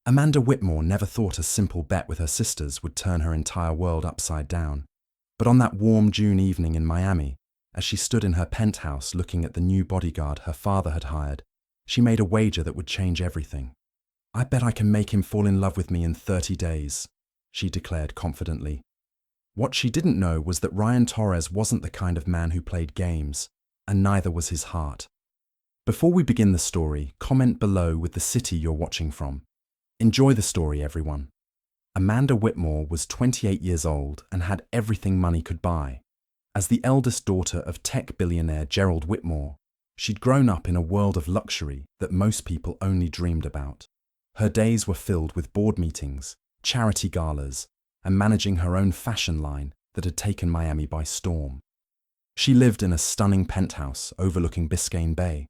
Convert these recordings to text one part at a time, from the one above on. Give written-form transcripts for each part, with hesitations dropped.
Amanda Whitmore never thought a simple bet with her sisters would turn her entire world upside down. But on that warm June evening in Miami, as she stood in her penthouse looking at the new bodyguard her father had hired, she made a wager that would change everything. "I bet I can make him fall in love with me in 30 days, she declared confidently. What she didn't know was that Ryan Torres wasn't the kind of man who played games, and neither was his heart. Before we begin the story, comment below with the city you're watching from. Enjoy the story, everyone. Amanda Whitmore was 28 years old and had everything money could buy. As the eldest daughter of tech billionaire Gerald Whitmore, she'd grown up in a world of luxury that most people only dreamed about. Her days were filled with board meetings, charity galas, and managing her own fashion line that had taken Miami by storm. She lived in a stunning penthouse overlooking Biscayne Bay,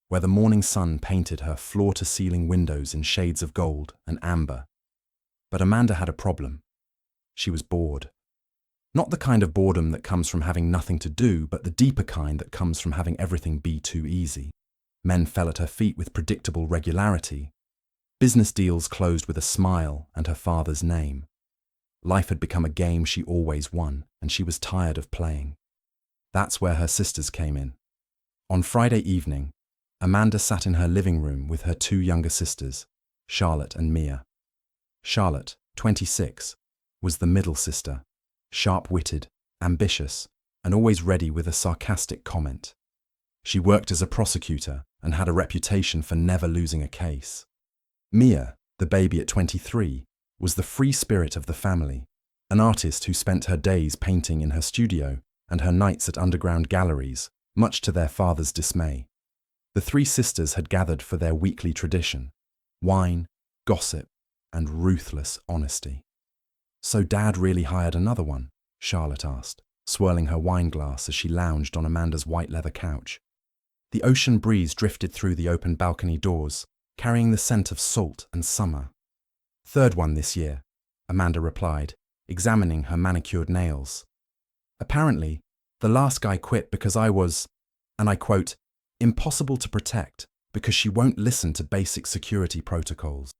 where the morning sun painted her floor-to-ceiling windows in shades of gold and amber. But Amanda had a problem. She was bored. Not the kind of boredom that comes from having nothing to do, but the deeper kind that comes from having everything be too easy. Men fell at her feet with predictable regularity. Business deals closed with a smile and her father's name. Life had become a game she always won, and she was tired of playing. That's where her sisters came in. On Friday evening, Amanda sat in her living room with her two younger sisters, Charlotte and Mia. Charlotte, 26, was the middle sister, sharp-witted, ambitious, and always ready with a sarcastic comment. She worked as a prosecutor and had a reputation for never losing a case. Mia, the baby at 23, was the free spirit of the family, an artist who spent her days painting in her studio and her nights at underground galleries, much to their father's dismay. The three sisters had gathered for their weekly tradition: wine, gossip, and ruthless honesty. "So Dad really hired another one?" Charlotte asked, swirling her wine glass as she lounged on Amanda's white leather couch. The ocean breeze drifted through the open balcony doors, carrying the scent of salt and summer. "Third one this year," Amanda replied, examining her manicured nails. "Apparently, the last guy quit because I was," and I quote, "impossible to protect because she won't listen to basic security protocols."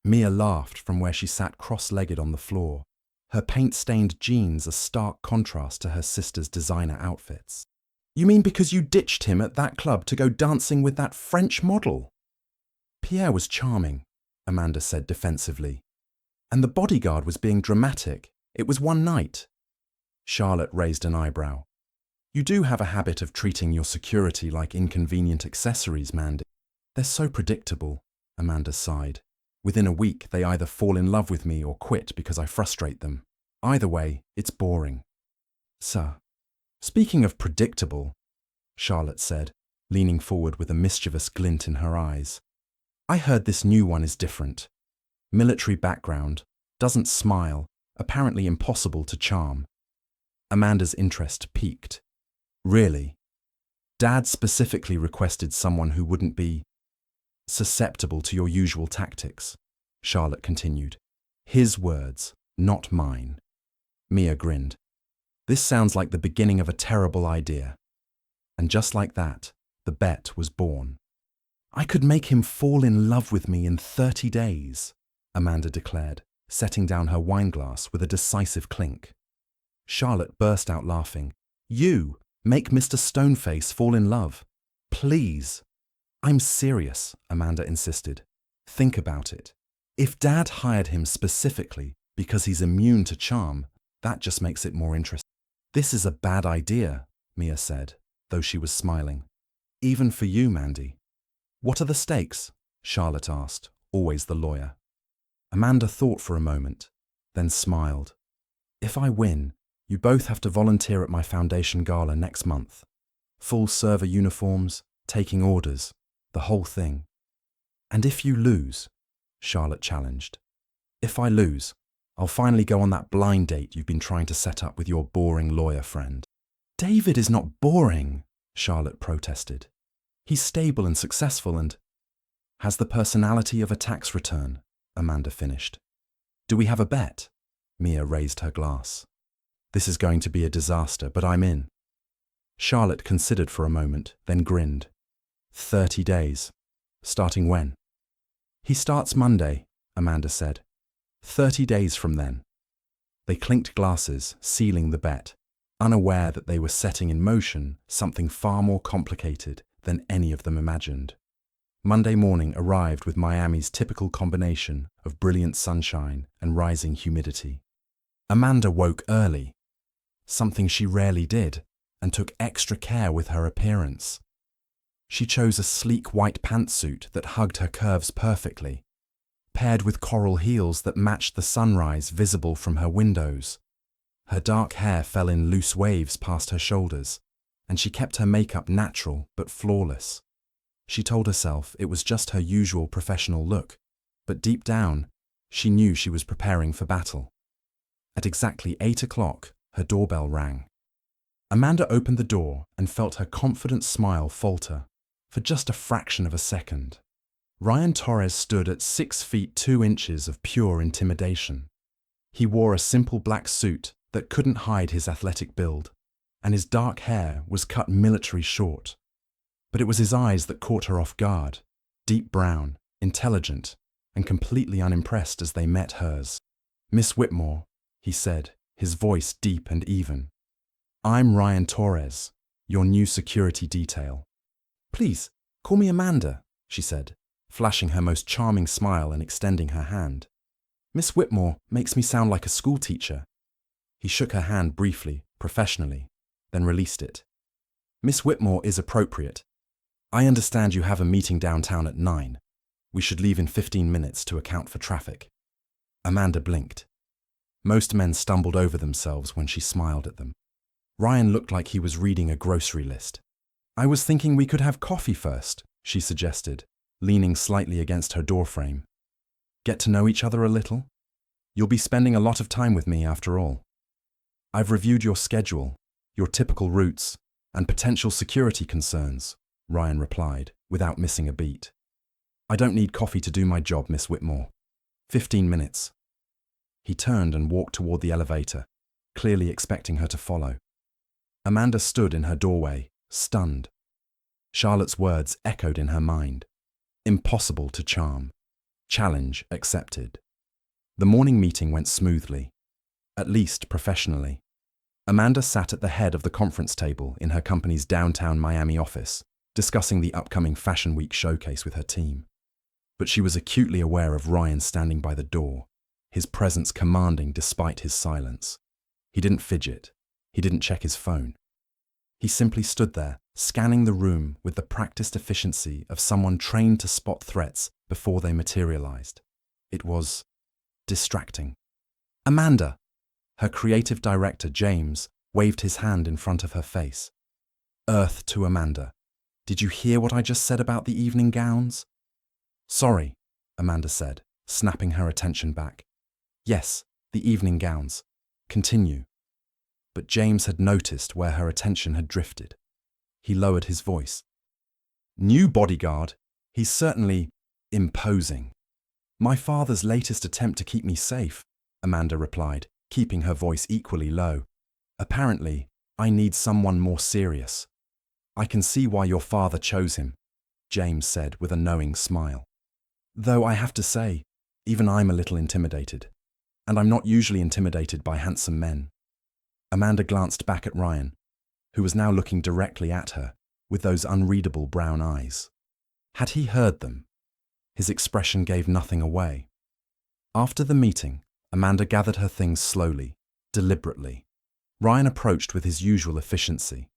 Mia laughed from where she sat cross-legged on the floor, her paint-stained jeans a stark contrast to her sister's designer outfits. "You mean because you ditched him at that club to go dancing with that French model?" "Pierre was charming," Amanda said defensively. "And the bodyguard was being dramatic. It was one night." Charlotte raised an eyebrow. "You do have a habit of treating your security like inconvenient accessories, Mandy." "They're so predictable," Amanda sighed. "Within a week, they either fall in love with me or quit because I frustrate them. Either way, it's boring." "Sir, speaking of predictable," Charlotte said, leaning forward with a mischievous glint in her eyes, "I heard this new one is different. Military background, doesn't smile, apparently impossible to charm." Amanda's interest piqued. "Really? Dad specifically requested someone who wouldn't be susceptible to your usual tactics," Charlotte continued. "His words, not mine." Mia grinned. "This sounds like the beginning of a terrible idea." And just like that, the bet was born. "I could make him fall in love with me in 30 days, Amanda declared, setting down her wineglass with a decisive clink. Charlotte burst out laughing. "You make Mr. Stoneface fall in love? Please." "I'm serious," Amanda insisted. "Think about it. If Dad hired him specifically because he's immune to charm, that just makes it more interesting." "This is a bad idea," Mia said, though she was smiling. "Even for you, Mandy." "What are the stakes?" Charlotte asked, always the lawyer. Amanda thought for a moment, then smiled. "If I win, you both have to volunteer at my foundation gala next month. Full server uniforms, taking orders, the whole thing." "And if you lose?" Charlotte challenged. "If I lose, I'll finally go on that blind date you've been trying to set up with your boring lawyer friend." "David is not boring," Charlotte protested. "He's stable and successful and has the personality of a tax return," Amanda finished. "Do we have a bet?" Mia raised her glass. "This is going to be a disaster, but I'm in." Charlotte considered for a moment, then grinned. 30 days. Starting when?" "He starts Monday," Amanda said. 30 days from then. They clinked glasses, sealing the bet, unaware that they were setting in motion something far more complicated than any of them imagined. Monday morning arrived with Miami's typical combination of brilliant sunshine and rising humidity. Amanda woke early, something she rarely did, and took extra care with her appearance. She chose a sleek white pantsuit that hugged her curves perfectly, paired with coral heels that matched the sunrise visible from her windows. Her dark hair fell in loose waves past her shoulders, and she kept her makeup natural but flawless. She told herself it was just her usual professional look, but deep down, she knew she was preparing for battle. At exactly 8 o'clock, her doorbell rang. Amanda opened the door and felt her confident smile falter for just a fraction of a second. Ryan Torres stood at 6 feet 2 inches of pure intimidation. He wore a simple black suit that couldn't hide his athletic build, and his dark hair was cut military short. But it was his eyes that caught her off guard, deep brown, intelligent, and completely unimpressed as they met hers. "Miss Whitmore," he said, his voice deep and even. "I'm Ryan Torres, your new security detail." "Please, call me Amanda," she said, flashing her most charming smile and extending her hand. "Miss Whitmore makes me sound like a schoolteacher." He shook her hand briefly, professionally, then released it. "Miss Whitmore is appropriate. I understand you have a meeting downtown at 9. We should leave in 15 minutes to account for traffic." Amanda blinked. Most men stumbled over themselves when she smiled at them. Ryan looked like he was reading a grocery list. "I was thinking we could have coffee first," she suggested, leaning slightly against her doorframe. "Get to know each other a little? You'll be spending a lot of time with me after all. I've reviewed your schedule, your typical routes, and potential security concerns," Ryan replied, without missing a beat. "I don't need coffee to do my job, Miss Whitmore. 15 minutes. He turned and walked toward the elevator, clearly expecting her to follow. Amanda stood in her doorway, stunned. Charlotte's words echoed in her mind. Impossible to charm. Challenge accepted. The morning meeting went smoothly, at least professionally. Amanda sat at the head of the conference table in her company's downtown Miami office, discussing the upcoming Fashion Week showcase with her team. But she was acutely aware of Ryan standing by the door, his presence commanding despite his silence. He didn't fidget. He didn't check his phone. He simply stood there, scanning the room with the practiced efficiency of someone trained to spot threats before they materialized. It was distracting. "Amanda!" Her creative director, James, waved his hand in front of her face. Earth to Amanda. "Did you hear what I just said about the evening gowns?" "Sorry," Amanda said, snapping her attention back. "Yes, the evening gowns. Continue." But James had noticed where her attention had drifted. He lowered his voice. "New bodyguard? He's certainly imposing." "My father's latest attempt to keep me safe," Amanda replied, keeping her voice equally low. "Apparently, I need someone more serious." "I can see why your father chose him," James said with a knowing smile. "Though I have to say, even I'm a little intimidated. And I'm not usually intimidated by handsome men." Amanda glanced back at Ryan, who was now looking directly at her with those unreadable brown eyes. Had he heard them? His expression gave nothing away. After the meeting, Amanda gathered her things slowly, deliberately. Ryan approached with his usual efficiency.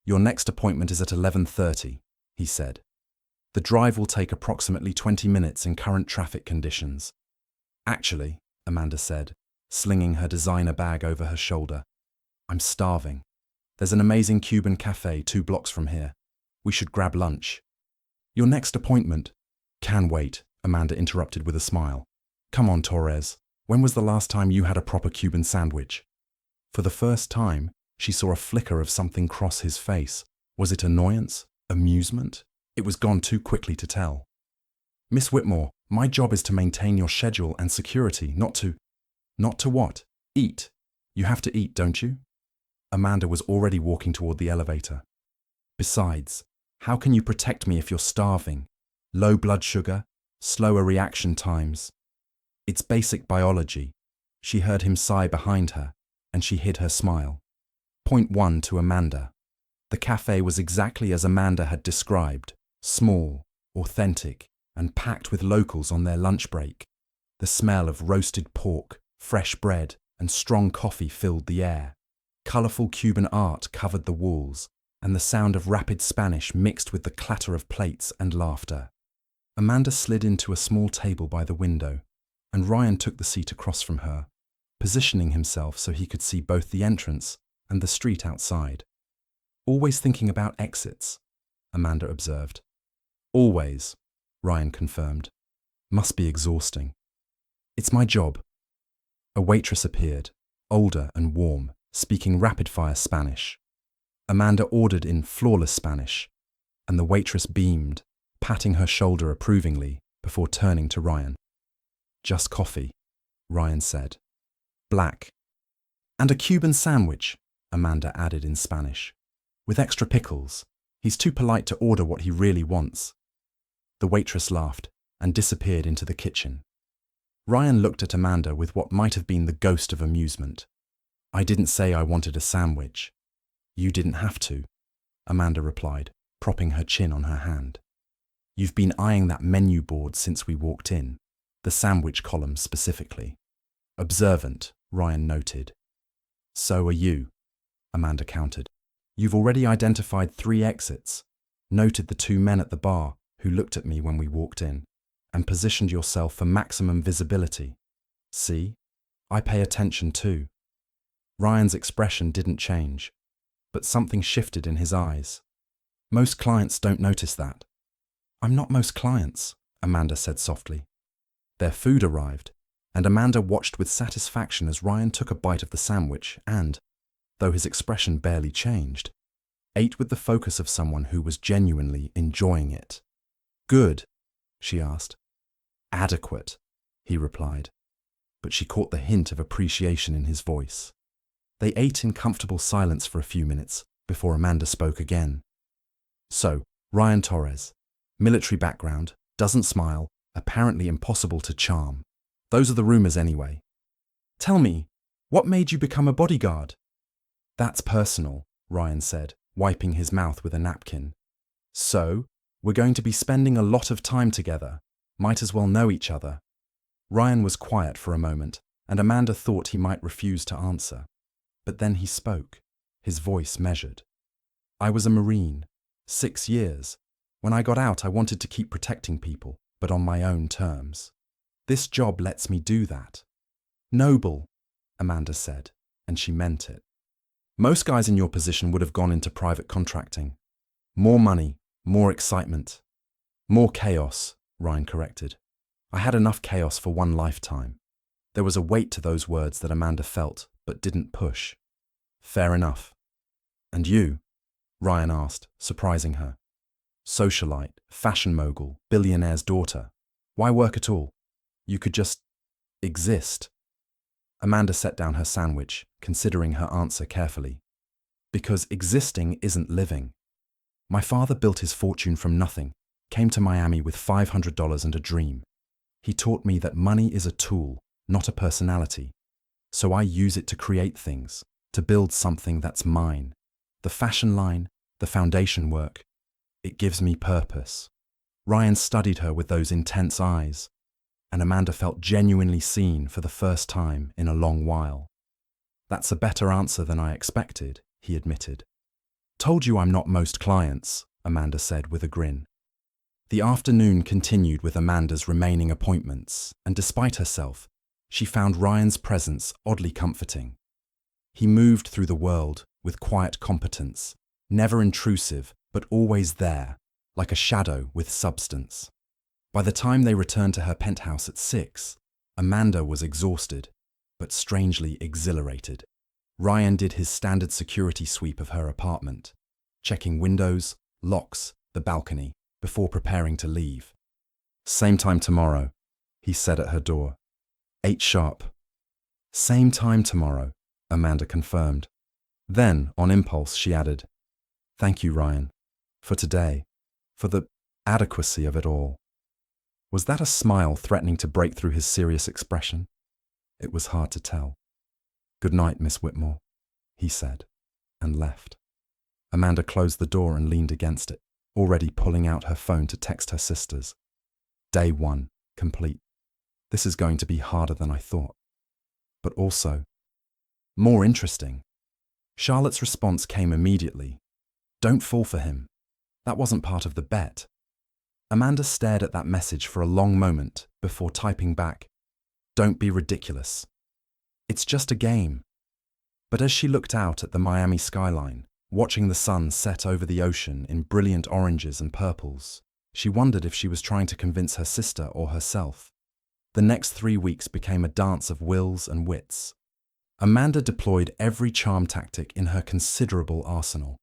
"Your next appointment is at 11:30, he said. "The drive will take approximately 20 minutes in current traffic conditions." "Actually," Amanda said, slinging her designer bag over her shoulder, "I'm starving. There's an amazing Cuban cafe 2 blocks from here. We should grab lunch." "Your next appointment?" "Can wait," Amanda interrupted with a smile. "Come on, Torres. When was the last time you had a proper Cuban sandwich?" For the first time, she saw a flicker of something cross his face. Was it annoyance? Amusement? It was gone too quickly to tell. "Miss Whitmore, my job is to maintain your schedule and security, not to..." "Not to what?" "Eat. You have to eat, don't you?" Amanda was already walking toward the elevator. "Besides, how can you protect me if you're starving? Low blood sugar, slower reaction times. It's basic biology. She heard him sigh behind her, and she hid her smile. Point 1 to Amanda. The cafe was exactly as Amanda had described, small, authentic, and packed with locals on their lunch break. The smell of roasted pork, fresh bread, and strong coffee filled the air. Colourful Cuban art covered the walls, and the sound of rapid Spanish mixed with the clatter of plates and laughter. Amanda slid into a small table by the window, and Ryan took the seat across from her, positioning himself so he could see both the entrance and the street outside. Always thinking about exits, Amanda observed. Always, Ryan confirmed. Must be exhausting. It's my job. A waitress appeared, older and warm, speaking rapid-fire Spanish. Amanda ordered in flawless Spanish, and the waitress beamed, patting her shoulder approvingly before turning to Ryan. Just coffee, Ryan said. Black. And a Cuban sandwich, Amanda added in Spanish. With extra pickles. He's too polite to order what he really wants. The waitress laughed and disappeared into the kitchen. Ryan looked at Amanda with what might have been the ghost of amusement. I didn't say I wanted a sandwich. You didn't have to, Amanda replied, propping her chin on her hand. You've been eyeing that menu board since we walked in, the sandwich column specifically. Observant, Ryan noted. So are you, Amanda countered. You've already identified 3 exits, noted the 2 men at the bar who looked at me when we walked in, and positioned yourself for maximum visibility. See? I pay attention too. Ryan's expression didn't change, but something shifted in his eyes. Most clients don't notice that. I'm not most clients, Amanda said softly. Their food arrived, and Amanda watched with satisfaction as Ryan took a bite of the sandwich and, though his expression barely changed, ate with the focus of someone who was genuinely enjoying it. Good, she asked. Adequate, he replied, but she caught the hint of appreciation in his voice. They ate in comfortable silence for a few minutes before Amanda spoke again. So, Ryan Torres, military background, doesn't smile, apparently impossible to charm. Those are the rumors anyway. Tell me, what made you become a bodyguard? That's personal, Ryan said, wiping his mouth with a napkin. So, we're going to be spending a lot of time together. Might as well know each other. Ryan was quiet for a moment, and Amanda thought he might refuse to answer. But then he spoke, his voice measured. I was a Marine, 6 years. When I got out, I wanted to keep protecting people, but on my own terms. This job lets me do that. Noble, Amanda said, and she meant it. Most guys in your position would have gone into private contracting. More money, more excitement. More chaos, Ryan corrected. I had enough chaos for one lifetime. There was a weight to those words that Amanda felt, but didn't push. Fair enough. And you? Ryan asked, surprising her. Socialite, fashion mogul, billionaire's daughter. Why work at all? You could just exist. Amanda set down her sandwich, considering her answer carefully. Because existing isn't living. My father built his fortune from nothing, came to Miami with $500 and a dream. He taught me that money is a tool, not a personality. So I use it to create things, to build something that's mine. The fashion line, the foundation work. It gives me purpose. Ryan studied her with those intense eyes, and Amanda felt genuinely seen for the first time in a long while. That's a better answer than I expected, he admitted. Told you I'm not most clients, Amanda said with a grin. The afternoon continued with Amanda's remaining appointments, and despite herself, she found Ryan's presence oddly comforting. He moved through the world with quiet competence, never intrusive, but always there, like a shadow with substance. By the time they returned to her penthouse at 6, Amanda was exhausted, but strangely exhilarated. Ryan did his standard security sweep of her apartment, checking windows, locks, the balcony, before preparing to leave. Same time tomorrow, he said at her door. 8 sharp. Same time tomorrow, Amanda confirmed. Then, on impulse, she added, Thank you, Ryan, for today, for the adequacy of it all. Was that a smile threatening to break through his serious expression? It was hard to tell. "Good night, Miss Whitmore," he said, and left. Amanda closed the door and leaned against it, already pulling out her phone to text her sisters. Day 1, complete. This is going to be harder than I thought. But also, more interesting. Charlotte's response came immediately. "Don't fall for him. That wasn't part of the bet." Amanda stared at that message for a long moment before typing back, "Don't be ridiculous. It's just a game." But as she looked out at the Miami skyline, watching the sun set over the ocean in brilliant oranges and purples, she wondered if she was trying to convince her sister or herself. The next 3 weeks became a dance of wills and wits. Amanda deployed every charm tactic in her considerable arsenal.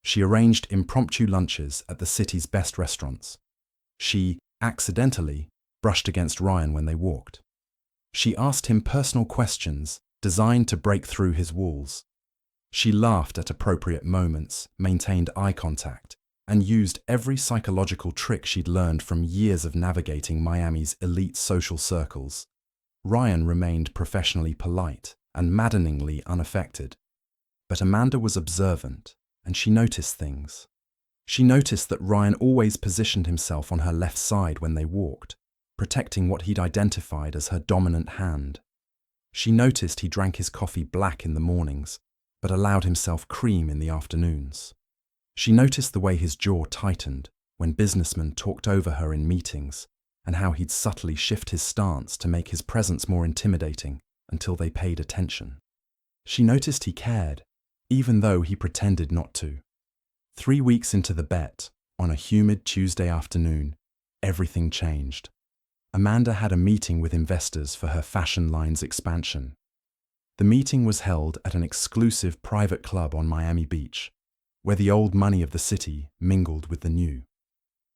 She arranged impromptu lunches at the city's best restaurants. She, accidentally, brushed against Ryan when they walked. She asked him personal questions designed to break through his walls. She laughed at appropriate moments, maintained eye contact, and used every psychological trick she'd learned from years of navigating Miami's elite social circles. Ryan remained professionally polite and maddeningly unaffected. But Amanda was observant, and she noticed things. She noticed that Ryan always positioned himself on her left side when they walked, protecting what he'd identified as her dominant hand. She noticed he drank his coffee black in the mornings, but allowed himself cream in the afternoons. She noticed the way his jaw tightened when businessmen talked over her in meetings, and how he'd subtly shift his stance to make his presence more intimidating until they paid attention. She noticed he cared, even though he pretended not to. 3 weeks into the bet, on a humid Tuesday afternoon, everything changed. Amanda had a meeting with investors for her fashion line's expansion. The meeting was held at an exclusive private club on Miami Beach, where the old money of the city mingled with the new.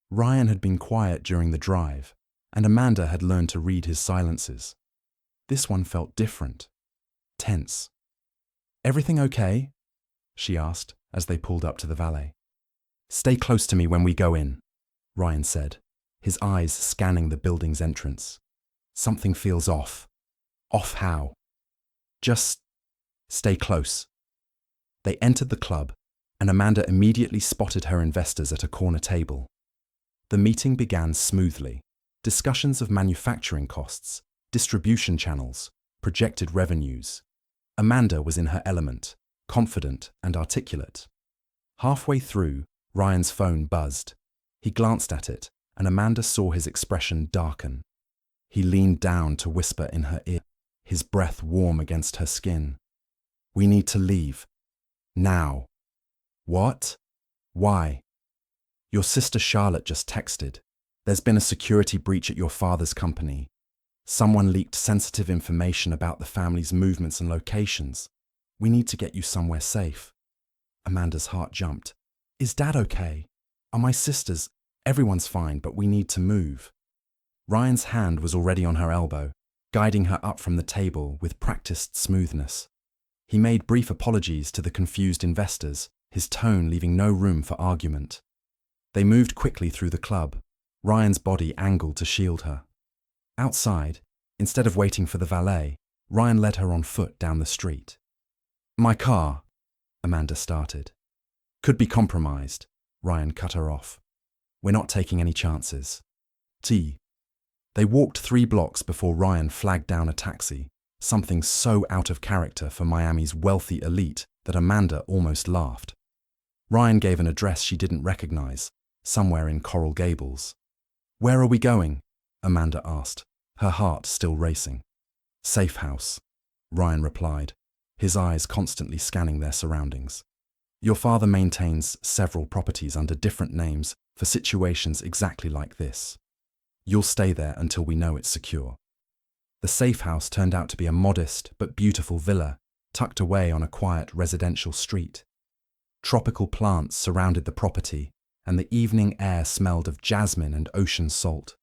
Ryan had been quiet during the drive, and Amanda had learned to read his silences. This one felt different, tense. "Everything okay?" she asked as they pulled up to the valet. "Stay close to me when we go in," Ryan said, his eyes scanning the building's entrance. "Something feels off." "Off how?" "Just stay close." They entered the club, and Amanda immediately spotted her investors at a corner table. The meeting began smoothly. Discussions of manufacturing costs, distribution channels, projected revenues. Amanda was in her element, confident and articulate. Halfway through, Ryan's phone buzzed. He glanced at it, and Amanda saw his expression darken. He leaned down to whisper in her ear, his breath warm against her skin. "We need to leave. Now." "What? Why?" "Your sister Charlotte just texted. There's been a security breach at your father's company. Someone leaked sensitive information about the family's movements and locations. We need to get you somewhere safe." Amanda's heart jumped. "Is Dad okay? Are my sisters? Everyone's fine, but we need to move." Ryan's hand was already on her elbow, guiding her up from the table with practiced smoothness. He made brief apologies to the confused investors, his tone leaving no room for argument. They moved quickly through the club, Ryan's body angled to shield her. Outside, instead of waiting for the valet, Ryan led her on foot down the street. "My car," Amanda started. "Could be compromised," Ryan cut her off. "We're not taking any chances." They walked 3 blocks before Ryan flagged down a taxi, something so out of character for Miami's wealthy elite that Amanda almost laughed. Ryan gave an address she didn't recognize, somewhere in Coral Gables. "Where are we going?" Amanda asked, her heart still racing. "Safe house," Ryan replied, his eyes constantly scanning their surroundings. "Your father maintains several properties under different names for situations exactly like this. You'll stay there until we know it's secure." The safe house turned out to be a modest but beautiful villa tucked away on a quiet residential street. Tropical plants surrounded the property, and the evening air smelled of jasmine and ocean salt.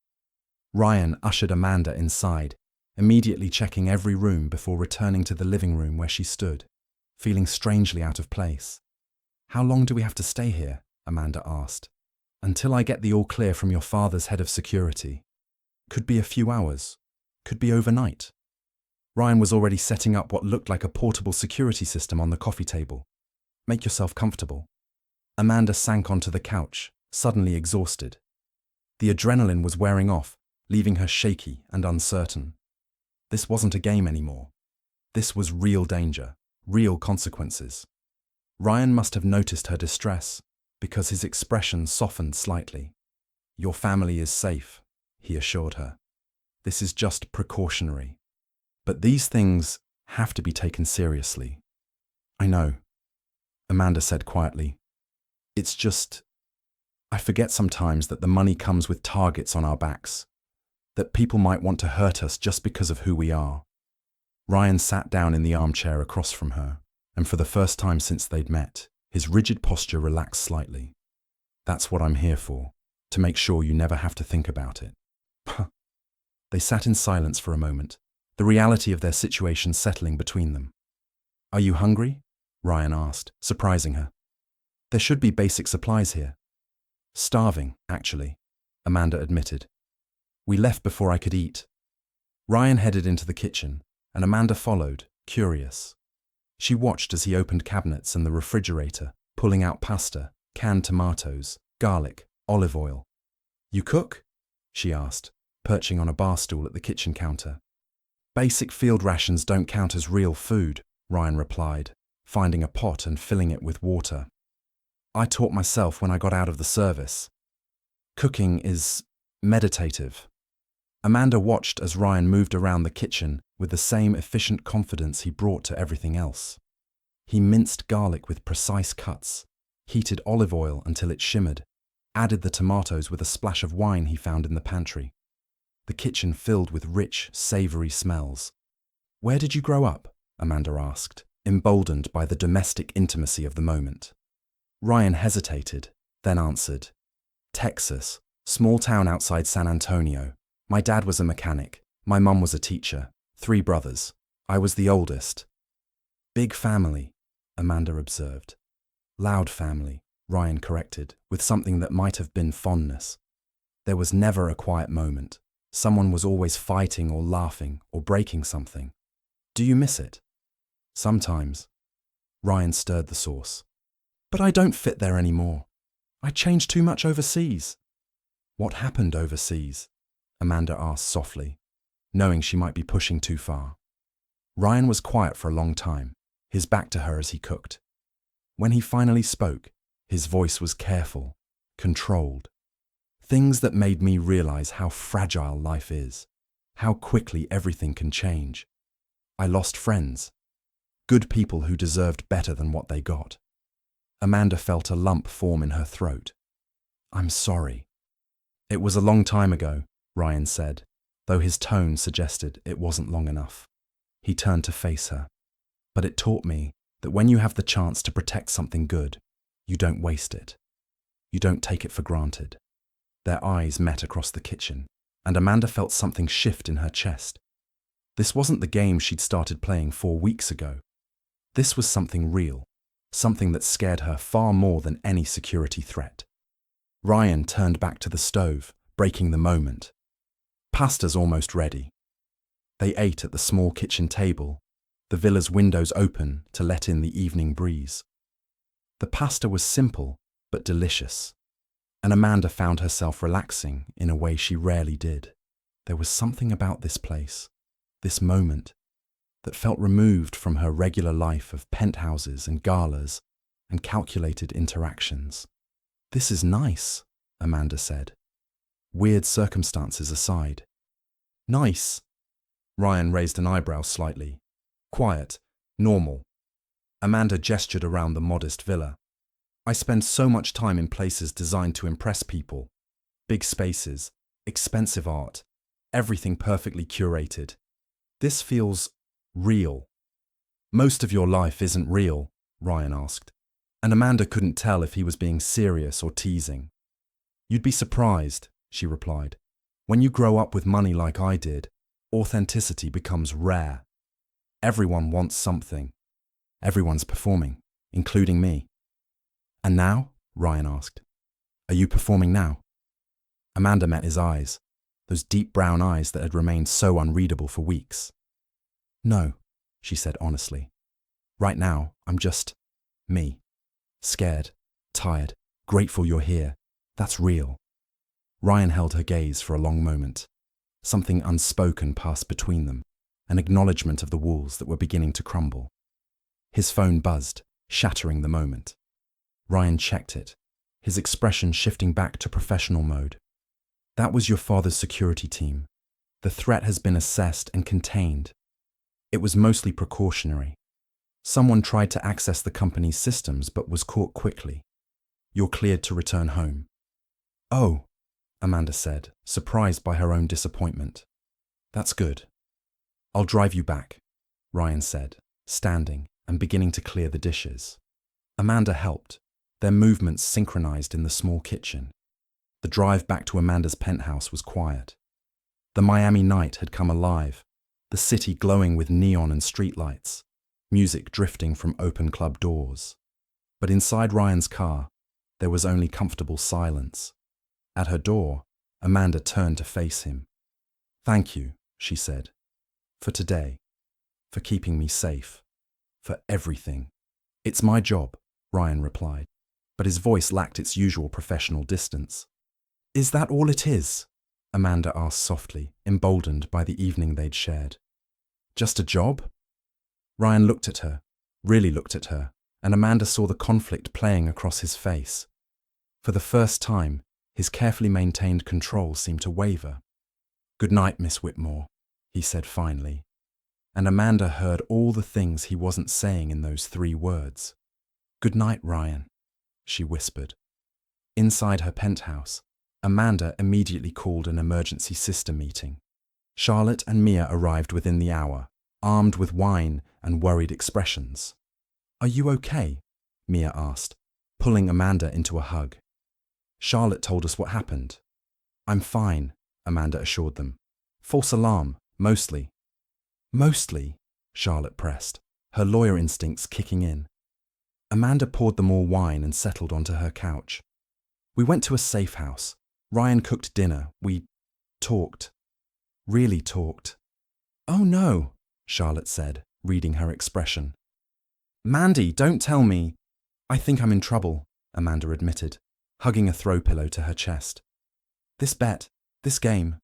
Ryan ushered Amanda inside, immediately checking every room before returning to the living room where she stood, feeling strangely out of place. "How long do we have to stay here?" Amanda asked. "Until I get the all clear from your father's head of security." Could be a few hours. Could be overnight. Ryan was already setting up what looked like a portable security system on the coffee table. Make yourself comfortable. Amanda sank onto the couch, suddenly exhausted. The adrenaline was wearing off, leaving her shaky and uncertain. This wasn't a game anymore. This was real danger, real consequences. Ryan must have noticed her distress, because his expression softened slightly. "Your family is safe," he assured her. "This is just precautionary. But these things have to be taken seriously." "I know," Amanda said quietly. "It's just, I forget sometimes that the money comes with targets on our backs, that people might want to hurt us just because of who we are." Ryan sat down in the armchair across from her, and for the first time since they'd met, his rigid posture relaxed slightly. "That's what I'm here for, to make sure you never have to think about it." They sat in silence for a moment, the reality of their situation settling between them. "Are you hungry?" Ryan asked, surprising her. "There should be basic supplies here." "Starving, actually," Amanda admitted. "We left before I could eat." Ryan headed into the kitchen, and Amanda followed, curious. She watched as he opened cabinets and the refrigerator, pulling out pasta, canned tomatoes, garlic, olive oil. "You cook?" she asked, perching on a bar stool at the kitchen counter. "Basic field rations don't count as real food," Ryan replied, finding a pot and filling it with water. "I taught myself when I got out of the service. Cooking is meditative." Amanda watched as Ryan moved around the kitchen with the same efficient confidence he brought to everything else. He minced garlic with precise cuts, heated olive oil until it shimmered, added the tomatoes with a splash of wine he found in the pantry. The kitchen filled with rich, savory smells. "Where did you grow up?" Amanda asked, emboldened by the domestic intimacy of the moment. Ryan hesitated, then answered, "Texas, small town outside San Antonio. My dad was a mechanic. My mum was a teacher. 3 brothers. I was the oldest." "Big family," Amanda observed. "Loud family," Ryan corrected, with something that might have been fondness. There was never a quiet moment. Someone was always fighting or laughing or breaking something. "Do you miss it?" "Sometimes." Ryan stirred the sauce. "But I don't fit there anymore. I changed too much overseas." "What happened overseas?" Amanda asked softly, knowing she might be pushing too far. Ryan was quiet for a long time, his back to her as he cooked. When he finally spoke, his voice was careful, controlled. "Things that made me realize how fragile life is, how quickly everything can change. I lost friends, good people who deserved better than what they got." Amanda felt a lump form in her throat. "I'm sorry." "It was a long time ago," Ryan said, though his tone suggested it wasn't long enough. He turned to face her. "But it taught me that when you have the chance to protect something good, you don't waste it. You don't take it for granted." Their eyes met across the kitchen, and Amanda felt something shift in her chest. This wasn't the game she'd started playing 4 weeks ago. This was something real, something that scared her far more than any security threat. Ryan turned back to the stove, breaking the moment. "Pasta's almost ready." They ate at the small kitchen table, the villa's windows open to let in the evening breeze. The pasta was simple, but delicious, and Amanda found herself relaxing in a way she rarely did. There was something about this place, this moment, that felt removed from her regular life of penthouses and galas and calculated interactions. "This is nice," Amanda said, weird circumstances aside. "Nice?" Ryan raised an eyebrow slightly. "Quiet, normal." Amanda gestured around the modest villa. "I spend so much time in places designed to impress people. Big spaces, expensive art, everything perfectly curated. This feels real." "Most of your life isn't real," Ryan asked, and Amanda couldn't tell if he was being serious or teasing. "You'd be surprised," she replied. "When you grow up with money like I did, authenticity becomes rare. Everyone wants something. Everyone's performing, including me." "And now?" Ryan asked. "Are you performing now?" Amanda met his eyes. those deep brown eyes that had remained so unreadable for weeks. "No," she said honestly. "Right now, I'm just me. Scared, tired, grateful you're here. That's real." Ryan held her gaze for a long moment. Something unspoken passed between them, an acknowledgement of the walls that were beginning to crumble. His phone buzzed, shattering the moment. Ryan checked it, his expression shifting back to professional mode. "That was your father's security team. The threat has been assessed and contained. It was mostly precautionary. Someone tried to access the company's systems but was caught quickly. You're cleared to return home." "Oh," Amanda said, surprised by her own disappointment. "That's good." "I'll drive you back," Ryan said, standing and beginning to clear the dishes. Amanda helped, their movements synchronized in the small kitchen. The drive back to Amanda's penthouse was quiet. The Miami night had come alive, the city glowing with neon and streetlights, music drifting from open club doors. But inside Ryan's car, there was only comfortable silence. At her door, Amanda turned to face him. "Thank you," she said, "for today, for keeping me safe, for everything." "It's my job," Ryan replied, but his voice lacked its usual professional distance. "Is that all it is?" Amanda asked softly, emboldened by the evening they'd shared. "Just a job?" Ryan looked at her, really looked at her, and Amanda saw the conflict playing across his face. For the first time, his carefully maintained control seemed to waver. "Good night, Miss Whitmore," he said finally, and Amanda heard all the things he wasn't saying in those 3 words. "Good night, Ryan," she whispered. Inside her penthouse, Amanda immediately called an emergency sister meeting. Charlotte and Mia arrived within the hour, armed with wine and worried expressions. "Are you okay?" Mia asked, pulling Amanda into a hug. "Charlotte told us what happened." "I'm fine," Amanda assured them. "False alarm, mostly." "Mostly?" Charlotte pressed, her lawyer instincts kicking in. Amanda poured them all wine and settled onto her couch. "We went to a safe house. Ryan cooked dinner. We talked. Really talked." "Oh no," Charlotte said, reading her expression. "Mandy, don't tell me." "I think I'm in trouble," Amanda admitted, hugging a throw pillow to her chest. "This bet, this game,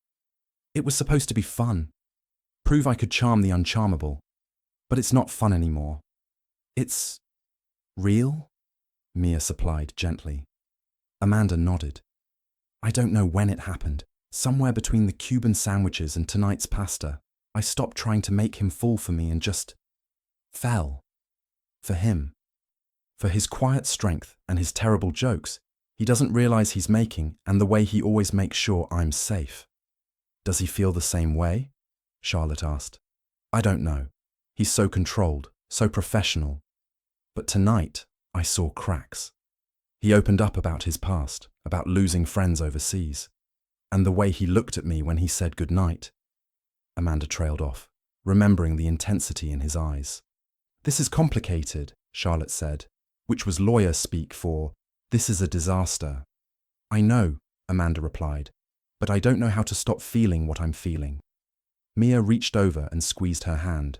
it was supposed to be fun. Prove I could charm the uncharmable. But it's not fun anymore. It's real?" Mia supplied gently. Amanda nodded. "I don't know when it happened. Somewhere between the Cuban sandwiches and tonight's pasta, I stopped trying to make him fall for me and just fell. For him. For his quiet strength and his terrible jokes he doesn't realize he's making, and the way he always makes sure I'm safe." "Does he feel the same way?" Charlotte asked. "I don't know. He's so controlled, so professional. But tonight, I saw cracks. He opened up about his past, about losing friends overseas. And the way he looked at me when he said goodnight." Amanda trailed off, remembering the intensity in his eyes. "This is complicated," Charlotte said, which was lawyer speak for, "This is a disaster." "I know," Amanda replied, "but I don't know how to stop feeling what I'm feeling." Mia reached over and squeezed her hand.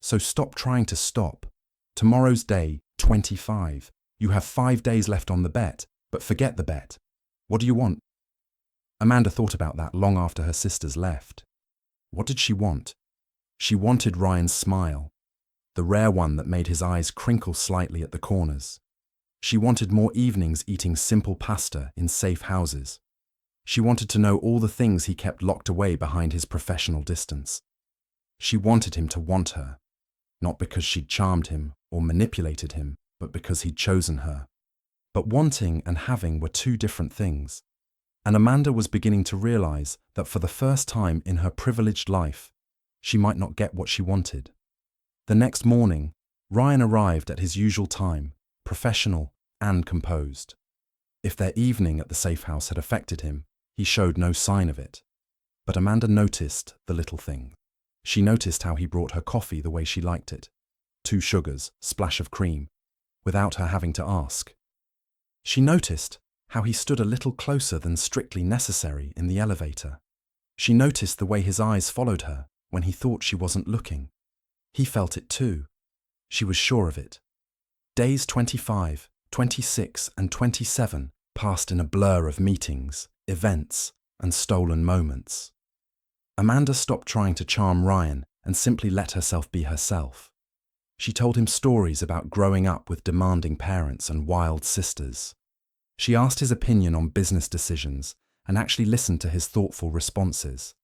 "So stop trying to stop. Tomorrow's day 25. You have 5 days left on the bet, but forget the bet. What do you want?" Amanda thought about that long after her sisters left. What did she want? She wanted Ryan's smile, the rare one that made his eyes crinkle slightly at the corners. She wanted more evenings eating simple pasta in safe houses. She wanted to know all the things he kept locked away behind his professional distance. She wanted him to want her, not because she'd charmed him or manipulated him, but because he'd chosen her. But wanting and having were 2 different things, and Amanda was beginning to realize that for the first time in her privileged life, she might not get what she wanted. The next morning, Ryan arrived at his usual time, professional and composed. If their evening at the safe house had affected him, he showed no sign of it. But Amanda noticed the little thing. She noticed how he brought her coffee the way she liked it. 2 sugars, splash of cream, without her having to ask. She noticed how he stood a little closer than strictly necessary in the elevator. She noticed the way his eyes followed her when he thought she wasn't looking. He felt it too. She was sure of it. Days 25, 26, and 27 passed in a blur of meetings, events, and stolen moments. Amanda stopped trying to charm Ryan and simply let herself be herself. She told him stories about growing up with demanding parents and wild sisters. She asked his opinion on business decisions and actually listened to his thoughtful responses.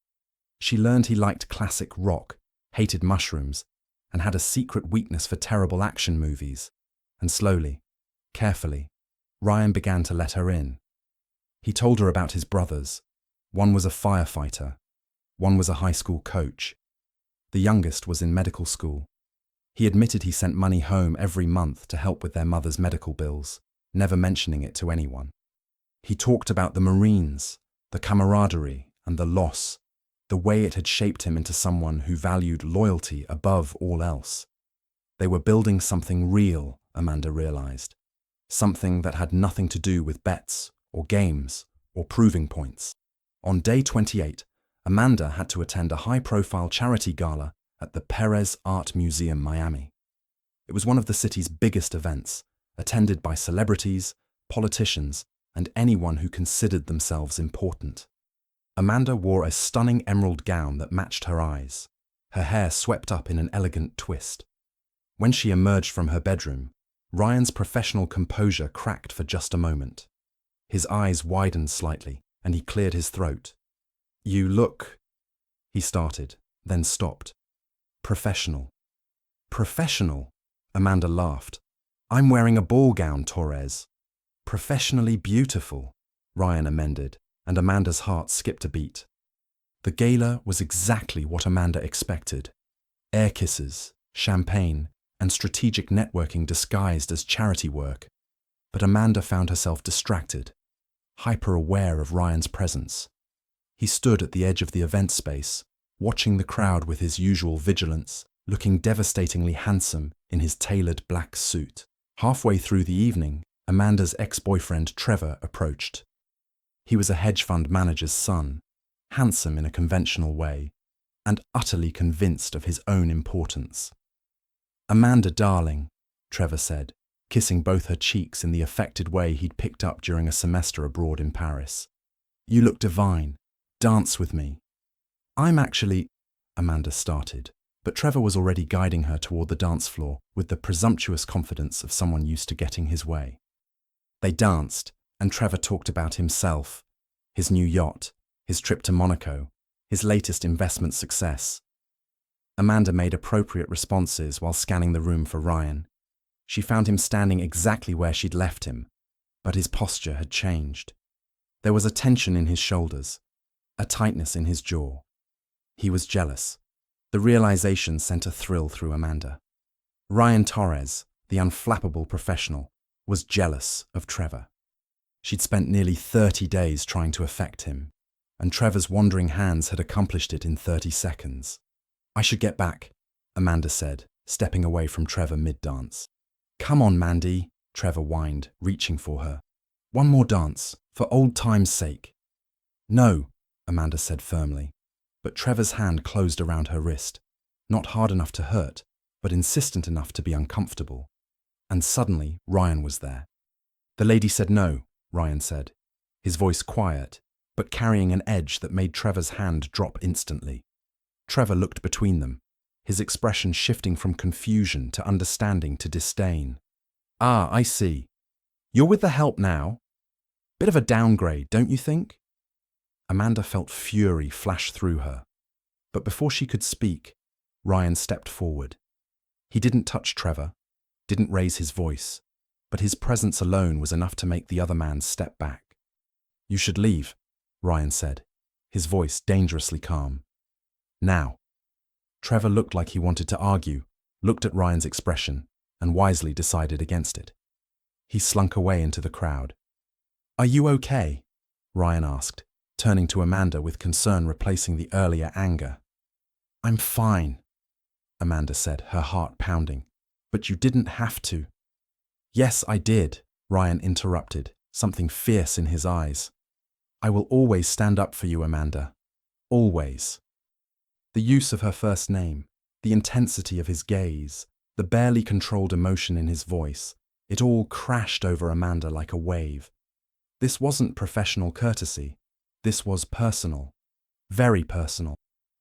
She learned he liked classic rock, hated mushrooms, and had a secret weakness for terrible action movies. And slowly, carefully, Ryan began to let her in. He told her about his brothers. One was a firefighter. One was a high school coach. The youngest was in medical school. He admitted he sent money home every month to help with their mother's medical bills, never mentioning it to anyone. He talked about the Marines, the camaraderie and the loss, the way it had shaped him into someone who valued loyalty above all else. They were building something real, Amanda realized. Something that had nothing to do with bets or games or proving points. On day 28, Amanda had to attend a high-profile charity gala at the Perez Art Museum, Miami. It was one of the city's biggest events, attended by celebrities, politicians, and anyone who considered themselves important. Amanda wore a stunning emerald gown that matched her eyes, her hair swept up in an elegant twist. When she emerged from her bedroom, Ryan's professional composure cracked for just a moment. His eyes widened slightly, and he cleared his throat. "You look," he started, then stopped. "Professional." "Professional?" Amanda laughed. "I'm wearing a ball gown, Torres." "Professionally beautiful," Ryan amended, and Amanda's heart skipped a beat. The gala was exactly what Amanda expected. Air kisses, champagne, and strategic networking disguised as charity work. But Amanda found herself distracted, hyper-aware of Ryan's presence. He stood at the edge of the event space, watching the crowd with his usual vigilance, looking devastatingly handsome in his tailored black suit. Halfway through the evening, Amanda's ex-boyfriend Trevor approached. He was a hedge fund manager's son, handsome in a conventional way, and utterly convinced of his own importance. "Amanda, darling," Trevor said, kissing both her cheeks in the affected way he'd picked up during a semester abroad in Paris. "You look divine. Dance with me." "I'm actually," Amanda started, but Trevor was already guiding her toward the dance floor with the presumptuous confidence of someone used to getting his way. They danced, and Trevor talked about himself, his new yacht, his trip to Monaco, his latest investment success. Amanda made appropriate responses while scanning the room for Ryan. She found him standing exactly where she'd left him, but his posture had changed. There was a tension in his shoulders, a tightness in his jaw. He was jealous. The realization sent a thrill through Amanda. Ryan Torres, the unflappable professional, was jealous of Trevor. She'd spent nearly 30 days trying to affect him, and Trevor's wandering hands had accomplished it in 30 seconds. "I should get back," Amanda said, stepping away from Trevor mid-dance. "Come on, Mandy," Trevor whined, reaching for her. "One more dance, for old time's sake." "No," Amanda said firmly, but Trevor's hand closed around her wrist, not hard enough to hurt, but insistent enough to be uncomfortable. And suddenly, Ryan was there. "The lady said no," Ryan said, his voice quiet, but carrying an edge that made Trevor's hand drop instantly. Trevor looked between them, his expression shifting from confusion to understanding to disdain. "Ah, I see. You're with the help now? Bit of a downgrade, don't you think?" Amanda felt fury flash through her. But before she could speak, Ryan stepped forward. He didn't touch Trevor, didn't raise his voice, but his presence alone was enough to make the other man step back. "You should leave," Ryan said, his voice dangerously calm. "Now." Trevor looked like he wanted to argue, looked at Ryan's expression, and wisely decided against it. He slunk away into the crowd. "Are you okay?" Ryan asked, turning to Amanda with concern replacing the earlier anger. "I'm fine," Amanda said, her heart pounding. "But you didn't have to." "Yes, I did," Ryan interrupted, something fierce in his eyes. "I will always stand up for you, Amanda. Always. The use of her first name, the intensity of his gaze, the barely controlled emotion in his voice, it all crashed over Amanda like a wave. This wasn't professional courtesy. This was personal. Very personal.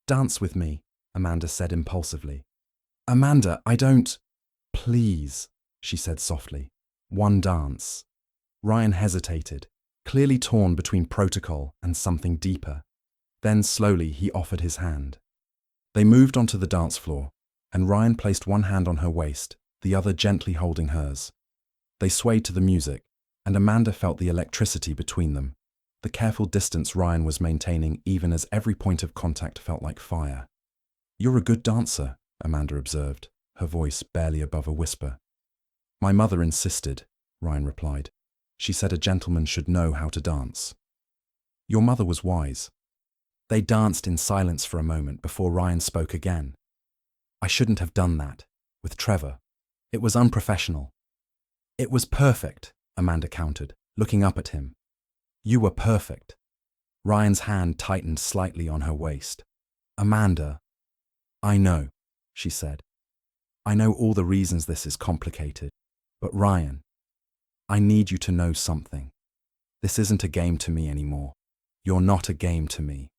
"Dance with me," Amanda said impulsively. "Amanda, I don't—" "Please," she said softly. "One dance." Ryan hesitated, clearly torn between protocol and something deeper. Then slowly he offered his hand. They moved onto the dance floor, and Ryan placed one hand on her waist, the other gently holding hers. They swayed to the music, and Amanda felt the electricity between them, the careful distance Ryan was maintaining even as every point of contact felt like fire. "You're a good dancer," Amanda observed, her voice barely above a whisper. "My mother insisted," Ryan replied. "She said a gentleman should know how to dance." "Your mother was wise." They danced in silence for a moment before Ryan spoke again. "I shouldn't have done that, with Trevor. It was unprofessional." "It was perfect," Amanda countered, looking up at him. "You were perfect." Ryan's hand tightened slightly on her waist. "Amanda." "I know," she said. "I know all the reasons this is complicated. But Ryan, I need you to know something. This isn't a game to me anymore. You're not a game to me."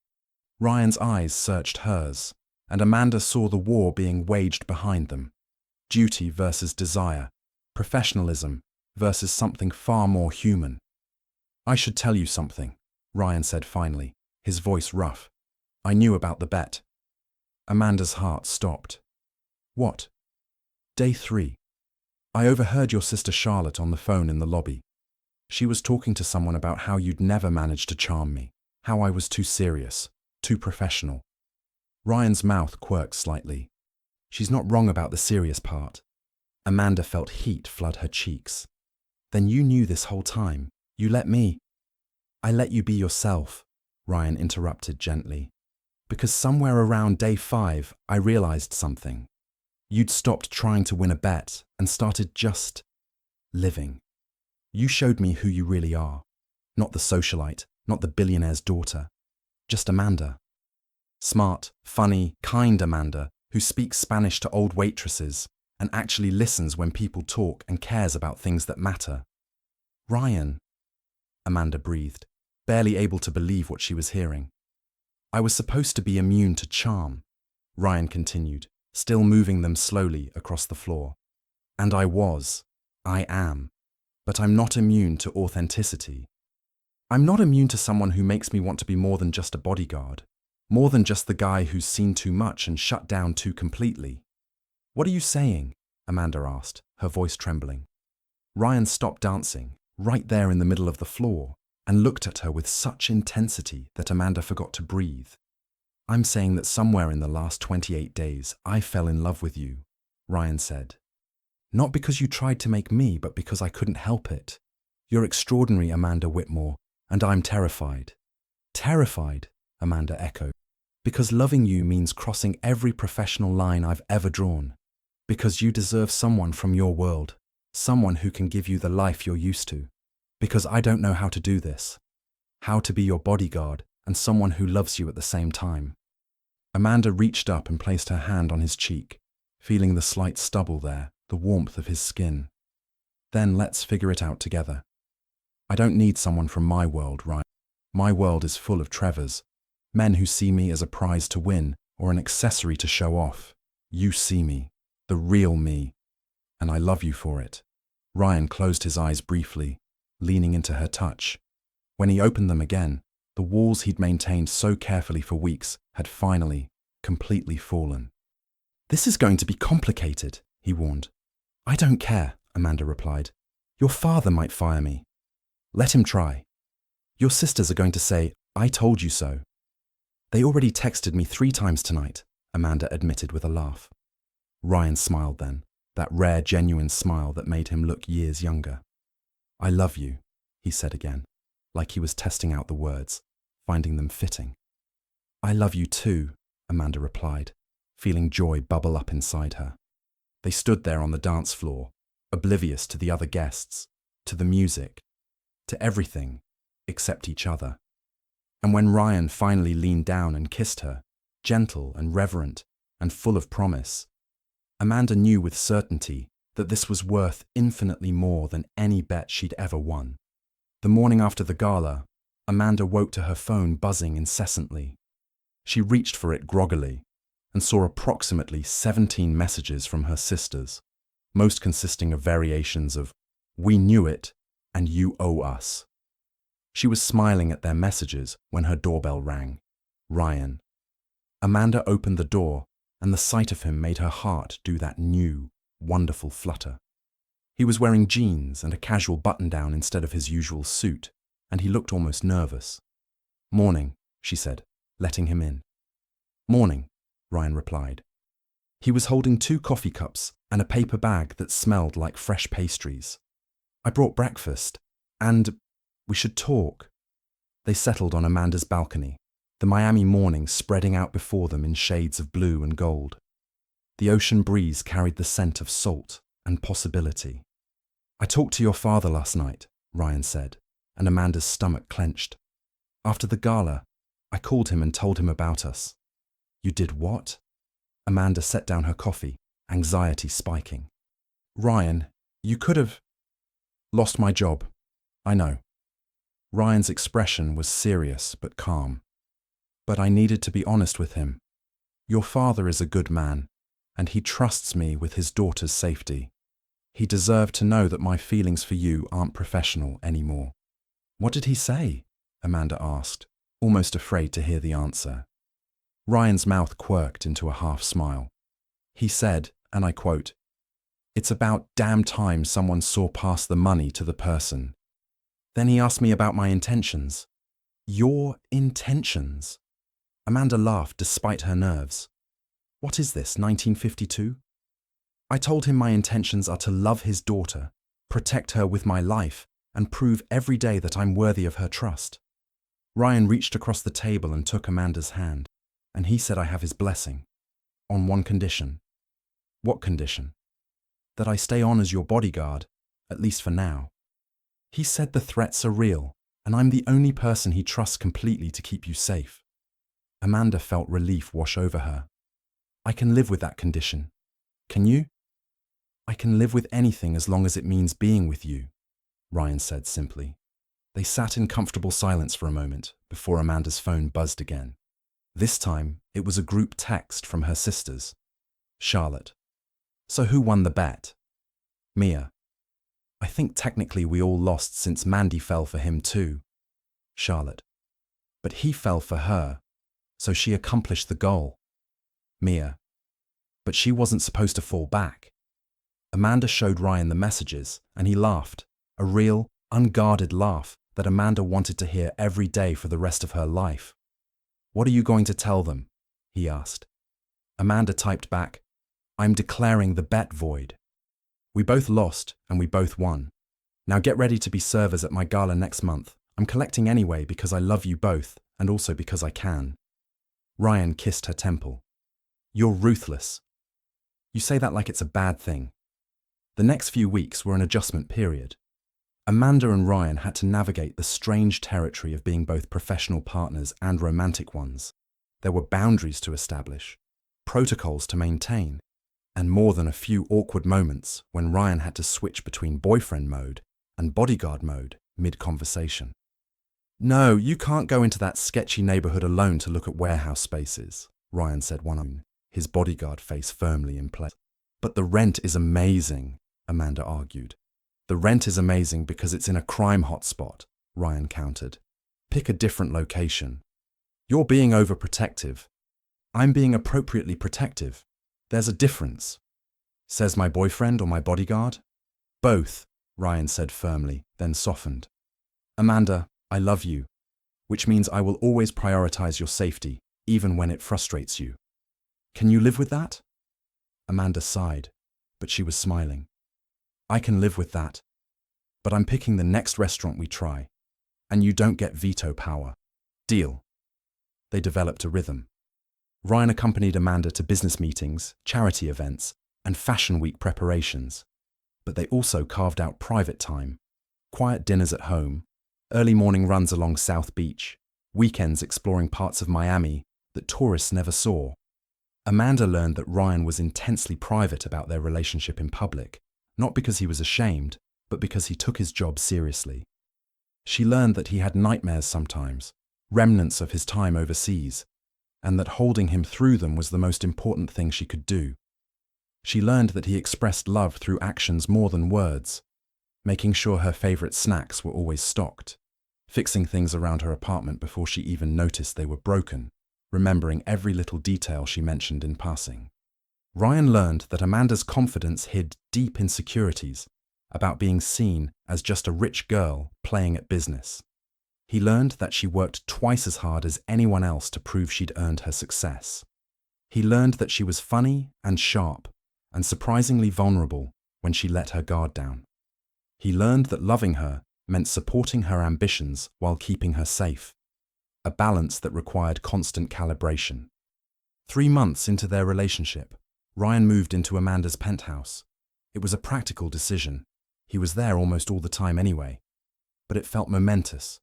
Ryan's eyes searched hers, and Amanda saw the war being waged behind them. Duty versus desire, professionalism versus something far more human. "I should tell you something," Ryan said finally, his voice rough. "I knew about the bet." Amanda's heart stopped. "What?" "Day 3. I overheard your sister Charlotte on the phone in the lobby. She was talking to someone about how you'd never managed to charm me, how I was too serious, too professional." Ryan's mouth quirked slightly. "She's not wrong about the serious part." Amanda felt heat flood her cheeks. "Then you knew this whole time. You let me—" "I let you be yourself," Ryan interrupted gently. "Because somewhere around day 5, I realized something. You'd stopped trying to win a bet and started just living. You showed me who you really are. Not the socialite, not the billionaire's daughter. Just Amanda. Smart, funny, kind Amanda, who speaks Spanish to old waitresses and actually listens when people talk and cares about things that matter." "Ryan," Amanda breathed, barely able to believe what she was hearing. "I was supposed to be immune to charm," Ryan continued, still moving them slowly across the floor. "And I am. But I'm not immune to authenticity. I'm not immune to someone who makes me want to be more than just a bodyguard, more than just the guy who's seen too much and shut down too completely." "What are you saying?" Amanda asked, her voice trembling. Ryan stopped dancing, right there in the middle of the floor, and looked at her with such intensity that Amanda forgot to breathe. "I'm saying that somewhere in the last 28 days, I fell in love with you," Ryan said. "Not because you tried to make me, but because I couldn't help it. You're extraordinary, Amanda Whitmore, and I'm terrified." "Terrified," Amanda echoed. "Because loving you means crossing every professional line I've ever drawn. Because you deserve someone from your world, someone who can give you the life you're used to. Because I don't know how to do this. How to be your bodyguard and someone who loves you at the same time." Amanda reached up and placed her hand on his cheek, feeling the slight stubble there, the warmth of his skin. "Then let's figure it out together. I don't need someone from my world, right? My world is full of Trevors, men who see me as a prize to win or an accessory to show off. You see me, the real me, and I love you for it." Ryan closed his eyes briefly, leaning into her touch. When he opened them again, the walls he'd maintained so carefully for weeks had finally, completely fallen. "This is going to be complicated," he warned. "I don't care," Amanda replied. "Your father might fire me." "Let him try. Your sisters are going to say, 'I told you so.'" "They already texted me 3 times tonight," Amanda admitted with a laugh. Ryan smiled then, that rare, genuine smile that made him look years younger. "I love you," he said again, like he was testing out the words, finding them fitting. "I love you too," Amanda replied, feeling joy bubble up inside her. They stood there on the dance floor, oblivious to the other guests, to the music, to everything except each other. And when Ryan finally leaned down and kissed her, gentle and reverent and full of promise, Amanda knew with certainty that this was worth infinitely more than any bet she'd ever won. The morning after the gala, Amanda woke to her phone buzzing incessantly. She reached for it groggily and saw approximately 17 messages from her sisters, most consisting of variations of "We knew it" and "You owe us." She was smiling at their messages when her doorbell rang. Ryan. Amanda opened the door, and the sight of him made her heart do that new, wonderful flutter. He was wearing jeans and a casual button-down instead of his usual suit, and he looked almost nervous. "Morning," she said, letting him in. "Morning," Ryan replied. He was holding 2 coffee cups and a paper bag that smelled like fresh pastries. "I brought breakfast, and we should talk." They settled on Amanda's balcony, the Miami morning spreading out before them in shades of blue and gold. The ocean breeze carried the scent of salt and possibility. "I talked to your father last night," Ryan said, and Amanda's stomach clenched. "After the gala, I called him and told him about us." "You did what?" Amanda set down her coffee, anxiety spiking. "Ryan, you could have..." "Lost my job. I know." Ryan's expression was serious but calm. "But I needed to be honest with him. Your father is a good man, and he trusts me with his daughter's safety. He deserved to know that my feelings for you aren't professional anymore." "What did he say?" Amanda asked, almost afraid to hear the answer. Ryan's mouth quirked into a half smile. He said, and I quote, "It's about damn time someone saw past the money to the person." Then he asked me about my intentions. "Your intentions?" Amanda laughed despite her nerves. "What is this, 1952? I told him my intentions are to love his daughter, protect her with my life, and prove every day that I'm worthy of her trust." Ryan reached across the table and took Amanda's hand, and he said I have his blessing. On one condition. "What condition?" "That I stay on as your bodyguard, at least for now. He said the threats are real, and I'm the only person he trusts completely to keep you safe." Amanda felt relief wash over her. "I can live with that condition. Can you?" "I can live with anything as long as it means being with you," Ryan said simply. They sat in comfortable silence for a moment before Amanda's phone buzzed again. This time, it was a group text from her sisters. Charlotte. "So who won the bet?" Mia. "I think technically we all lost since Mandy fell for him too." Charlotte. "But he fell for her, so she accomplished the goal." Mia. "But she wasn't supposed to fall back." Amanda showed Ryan the messages, and he laughed, a real, unguarded laugh that Amanda wanted to hear every day for the rest of her life. "What are you going to tell them?" he asked. Amanda typed back, "I'm declaring the bet void. We both lost and we both won. Now get ready to be servers at my gala next month. I'm collecting anyway because I love you both and also because I can." Ryan kissed her temple. "You're ruthless. You say that like it's a bad thing." The next few weeks were an adjustment period. Amanda and Ryan had to navigate the strange territory of being both professional partners and romantic ones. There were boundaries to establish, protocols to maintain, and more than a few awkward moments when Ryan had to switch between boyfriend mode and bodyguard mode mid-conversation. "No, you can't go into that sketchy neighborhood alone to look at warehouse spaces," Ryan said one night, his bodyguard face firmly in place. "But the rent is amazing," Amanda argued. "The rent is amazing because it's in a crime hotspot," Ryan countered. "Pick a different location." "You're being overprotective." "I'm being appropriately protective. There's a difference." "Says my boyfriend or my bodyguard?" "Both," Ryan said firmly, then softened. "Amanda, I love you, which means I will always prioritize your safety, even when it frustrates you. Can you live with that?" Amanda sighed, but she was smiling. "I can live with that, but I'm picking the next restaurant we try, and you don't get veto power. Deal?" They developed a rhythm. Ryan accompanied Amanda to business meetings, charity events, and Fashion Week preparations, but they also carved out private time, quiet dinners at home, early morning runs along South Beach, weekends exploring parts of Miami that tourists never saw. Amanda learned that Ryan was intensely private about their relationship in public, not because he was ashamed, but because he took his job seriously. She learned that he had nightmares sometimes, remnants of his time overseas, and that holding him through them was the most important thing she could do. She learned that he expressed love through actions more than words, making sure her favorite snacks were always stocked, fixing things around her apartment before she even noticed they were broken, remembering every little detail she mentioned in passing. Ryan learned that Amanda's confidence hid deep insecurities about being seen as just a rich girl playing at business. He learned that she worked twice as hard as anyone else to prove she'd earned her success. He learned that she was funny and sharp and surprisingly vulnerable when she let her guard down. He learned that loving her meant supporting her ambitions while keeping her safe, a balance that required constant calibration. 3 months into their relationship, Ryan moved into Amanda's penthouse. It was a practical decision. He was there almost all the time anyway, but it felt momentous.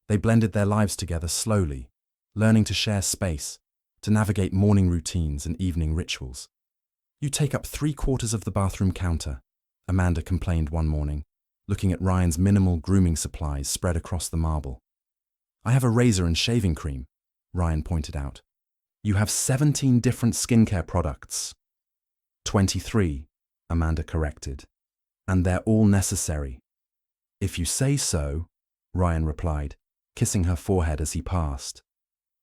They blended their lives together slowly, learning to share space, to navigate morning routines and evening rituals. "You take up 3/4 of the bathroom counter," Amanda complained one morning, looking at Ryan's minimal grooming supplies spread across the marble. "I have a razor and shaving cream," Ryan pointed out. "You have 17 different skincare products." 23, Amanda corrected. "And they're all necessary." "If you say so," Ryan replied, kissing her forehead as he passed.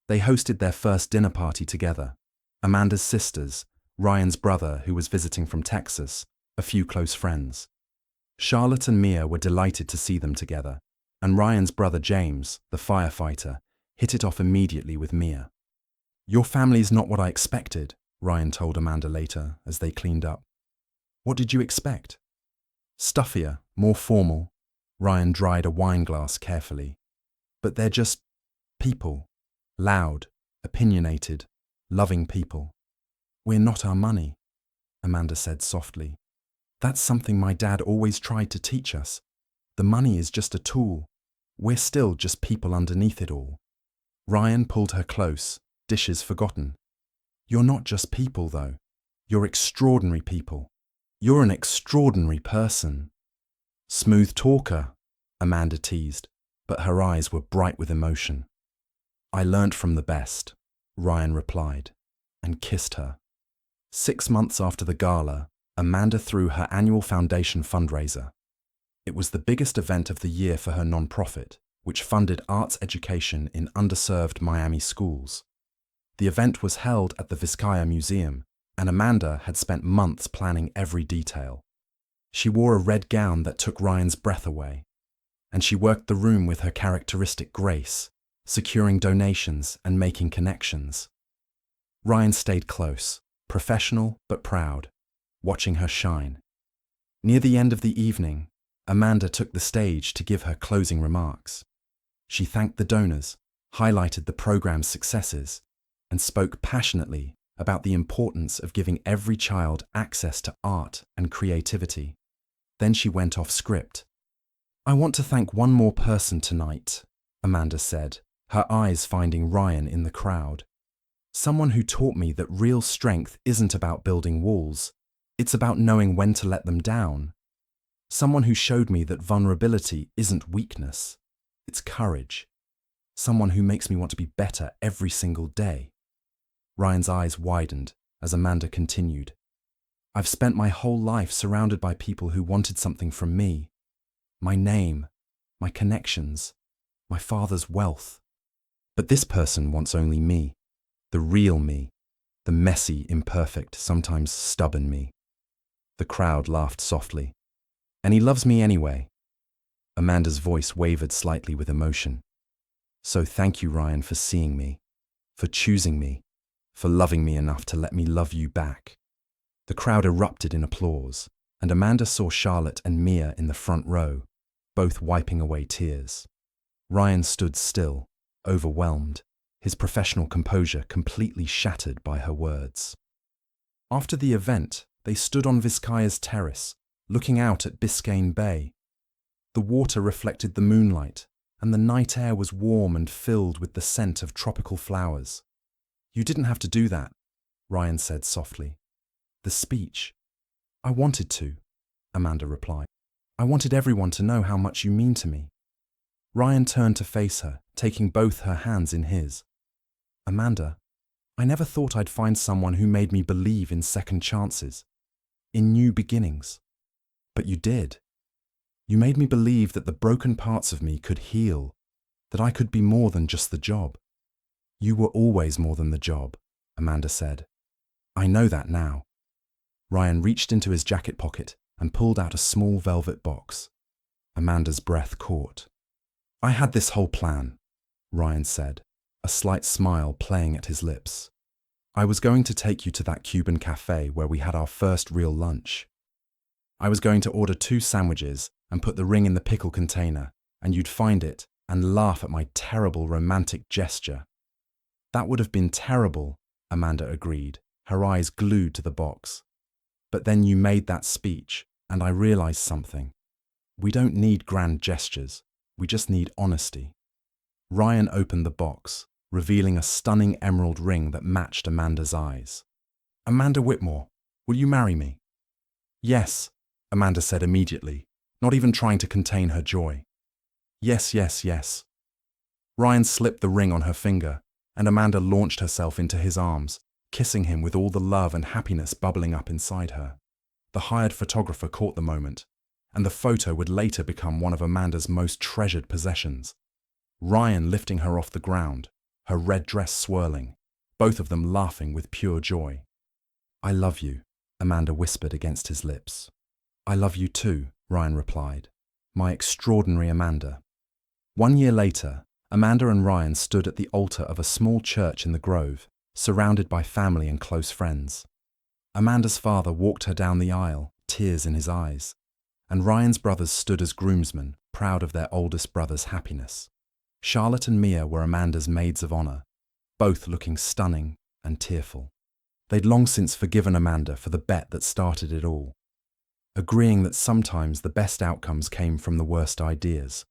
They hosted their first dinner party together. Amanda's sisters, Ryan's brother who was visiting from Texas, a few close friends. Charlotte and Mia were delighted to see them together, and Ryan's brother James, the firefighter, hit it off immediately with Mia. "Your family's not what I expected," Ryan told Amanda later as they cleaned up. "What did you expect?" "Stuffier, more formal." Ryan dried a wine glass carefully. "But they're just people. Loud, opinionated, loving people." "We're not our money," Amanda said softly. "That's something my dad always tried to teach us. The money is just a tool. We're still just people underneath it all." Ryan pulled her close, dishes forgotten. "You're not just people, though. You're extraordinary people. You're an extraordinary person." "Smooth talker," Amanda teased, but her eyes were bright with emotion. "I learnt from the best," Ryan replied, and kissed her. 6 months after the gala, Amanda threw her annual foundation fundraiser. It was the biggest event of the year for her nonprofit, which funded arts education in underserved Miami schools. The event was held at the Vizcaya Museum, and Amanda had spent months planning every detail. She wore a red gown that took Ryan's breath away, and she worked the room with her characteristic grace, securing donations and making connections. Ryan stayed close, professional but proud, watching her shine. Near the end of the evening, Amanda took the stage to give her closing remarks. She thanked the donors, highlighted the program's successes, and spoke passionately about the importance of giving every child access to art and creativity. Then she went off script. "I want to thank one more person tonight," Amanda said, her eyes finding Ryan in the crowd. "Someone who taught me that real strength isn't about building walls. It's about knowing when to let them down. Someone who showed me that vulnerability isn't weakness. It's courage. Someone who makes me want to be better every single day." Ryan's eyes widened as Amanda continued. "I've spent my whole life surrounded by people who wanted something from me. My name, my connections, my father's wealth. But this person wants only me, the real me, the messy, imperfect, sometimes stubborn me." The crowd laughed softly. "And he loves me anyway." Amanda's voice wavered slightly with emotion. "So thank you, Ryan, for seeing me, for choosing me, for loving me enough to let me love you back." The crowd erupted in applause, and Amanda saw Charlotte and Mia in the front row, both wiping away tears. Ryan stood still, overwhelmed, his professional composure completely shattered by her words. After the event, they stood on Vizcaya's terrace, looking out at Biscayne Bay. The water reflected the moonlight, and the night air was warm and filled with the scent of tropical flowers. "You didn't have to do that," Ryan said softly. "The speech. I wanted to," Amanda replied. "I wanted everyone to know how much you mean to me." Ryan turned to face her, taking both her hands in his. "Amanda, I never thought I'd find someone who made me believe in second chances, in new beginnings. But you did. You made me believe that the broken parts of me could heal, that I could be more than just the job." "You were always more than the job," Amanda said. "I know that now." Ryan reached into his jacket pocket and pulled out a small velvet box. Amanda's breath caught. "I had this whole plan," Ryan said, a slight smile playing at his lips. "I was going to take you to that Cuban cafe where we had our first real lunch. I was going to order 2 sandwiches and put the ring in the pickle container, and you'd find it and laugh at my terrible romantic gesture." "That would have been terrible," Amanda agreed, her eyes glued to the box. "But then you made that speech, and I realized something. We don't need grand gestures, we just need honesty." Ryan opened the box, revealing a stunning emerald ring that matched Amanda's eyes. "Amanda Whitmore, will you marry me?" "Yes," Amanda said immediately, not even trying to contain her joy. "Yes, yes, yes." Ryan slipped the ring on her finger, and Amanda launched herself into his arms, kissing him with all the love and happiness bubbling up inside her. The hired photographer caught the moment, and the photo would later become one of Amanda's most treasured possessions. Ryan lifting her off the ground, her red dress swirling, both of them laughing with pure joy. "I love you," Amanda whispered against his lips. "I love you too," Ryan replied. "My extraordinary Amanda." 1 year later, Amanda and Ryan stood at the altar of a small church in the Grove, surrounded by family and close friends. Amanda's father walked her down the aisle, tears in his eyes, and Ryan's brothers stood as groomsmen, proud of their oldest brother's happiness. Charlotte and Mia were Amanda's maids of honor, both looking stunning and tearful. They'd long since forgiven Amanda for the bet that started it all, agreeing that sometimes the best outcomes came from the worst ideas.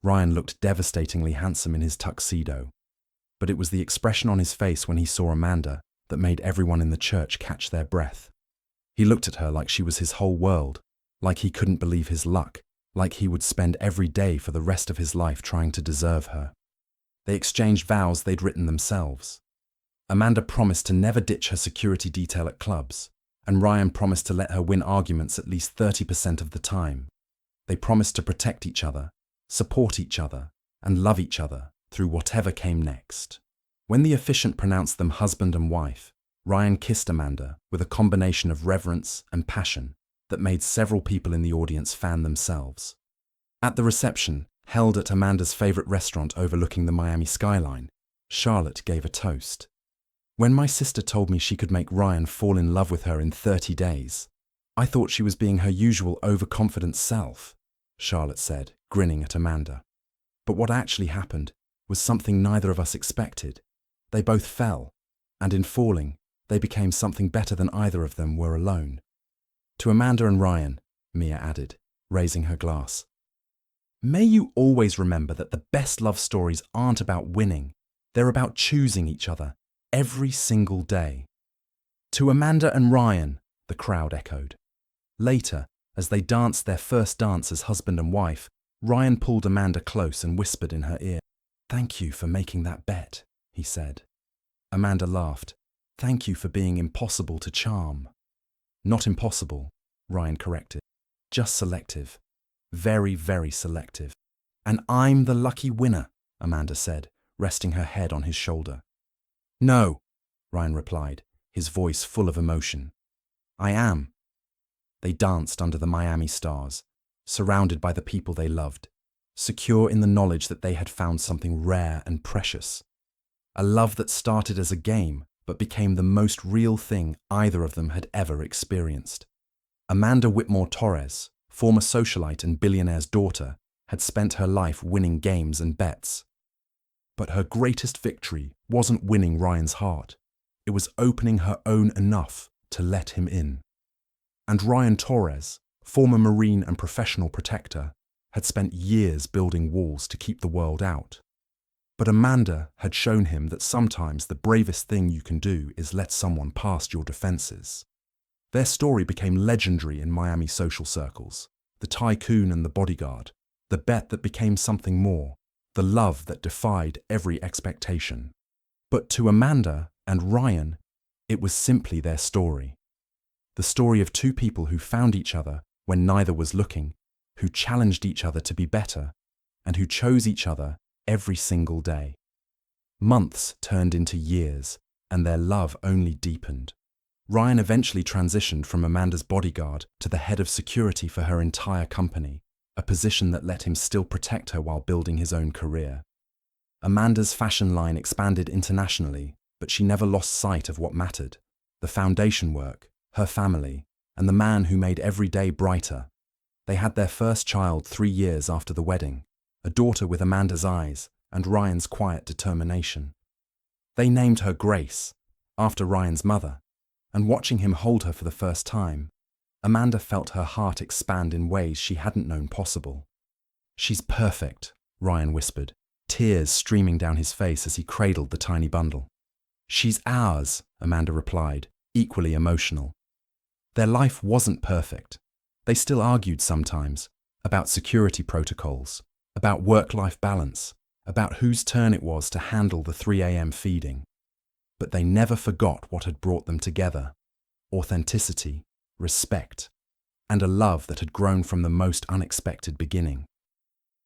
Ryan looked devastatingly handsome in his tuxedo, but it was the expression on his face when he saw Amanda that made everyone in the church catch their breath. He looked at her like she was his whole world, like he couldn't believe his luck, like he would spend every day for the rest of his life trying to deserve her. They exchanged vows they'd written themselves. Amanda promised to never ditch her security detail at clubs, and Ryan promised to let her win arguments at least 30% of the time. They promised to protect each other, support each other, and love each other through whatever came next. When the officiant pronounced them husband and wife, Ryan kissed Amanda with a combination of reverence and passion that made several people in the audience fan themselves. At the reception, held at Amanda's favorite restaurant overlooking the Miami skyline, Charlotte gave a toast. "When my sister told me she could make Ryan fall in love with her in 30 days, I thought she was being her usual overconfident self," Charlotte said, grinning at Amanda. "But what actually happened was something neither of us expected. They both fell, and in falling, they became something better than either of them were alone." "To Amanda and Ryan," Mia added, raising her glass. "May you always remember that the best love stories aren't about winning, they're about choosing each other every single day." "To Amanda and Ryan," the crowd echoed. Later, as they danced their first dance as husband and wife, Ryan pulled Amanda close and whispered in her ear. "Thank you for making that bet," he said. Amanda laughed. "Thank you for being impossible to charm." "Not impossible," Ryan corrected. "Just selective. Very, very selective." "And I'm the lucky winner," Amanda said, resting her head on his shoulder. "No," Ryan replied, his voice full of emotion. "I am." They danced under the Miami stars, surrounded by the people they loved, secure in the knowledge that they had found something rare and precious. A love that started as a game, but became the most real thing either of them had ever experienced. Amanda Whitmore Torres, former socialite and billionaire's daughter, had spent her life winning games and bets. But her greatest victory wasn't winning Ryan's heart. It was opening her own enough to let him in. And Ryan Torres, former Marine and professional protector, had spent years building walls to keep the world out. But Amanda had shown him that sometimes the bravest thing you can do is let someone past your defenses. Their story became legendary in Miami social circles. The Tycoon and the Bodyguard, the bet that became something more, the love that defied every expectation. But to Amanda and Ryan, it was simply their story. The story of two people who found each other when neither was looking, who challenged each other to be better, and who chose each other every single day. Months turned into years, and their love only deepened. Ryan eventually transitioned from Amanda's bodyguard to the head of security for her entire company, a position that let him still protect her while building his own career. Amanda's fashion line expanded internationally, but she never lost sight of what mattered: the foundation work, her family, and the man who made every day brighter. They had their first child 3 years after the wedding, a daughter with Amanda's eyes and Ryan's quiet determination. They named her Grace, after Ryan's mother, and watching him hold her for the first time, Amanda felt her heart expand in ways she hadn't known possible. "She's perfect," Ryan whispered, tears streaming down his face as he cradled the tiny bundle. "She's ours," Amanda replied, equally emotional. Their life wasn't perfect. They still argued sometimes, about security protocols, about work-life balance, about whose turn it was to handle the 3 a.m. feeding. But they never forgot what had brought them together: authenticity, respect, and a love that had grown from the most unexpected beginning.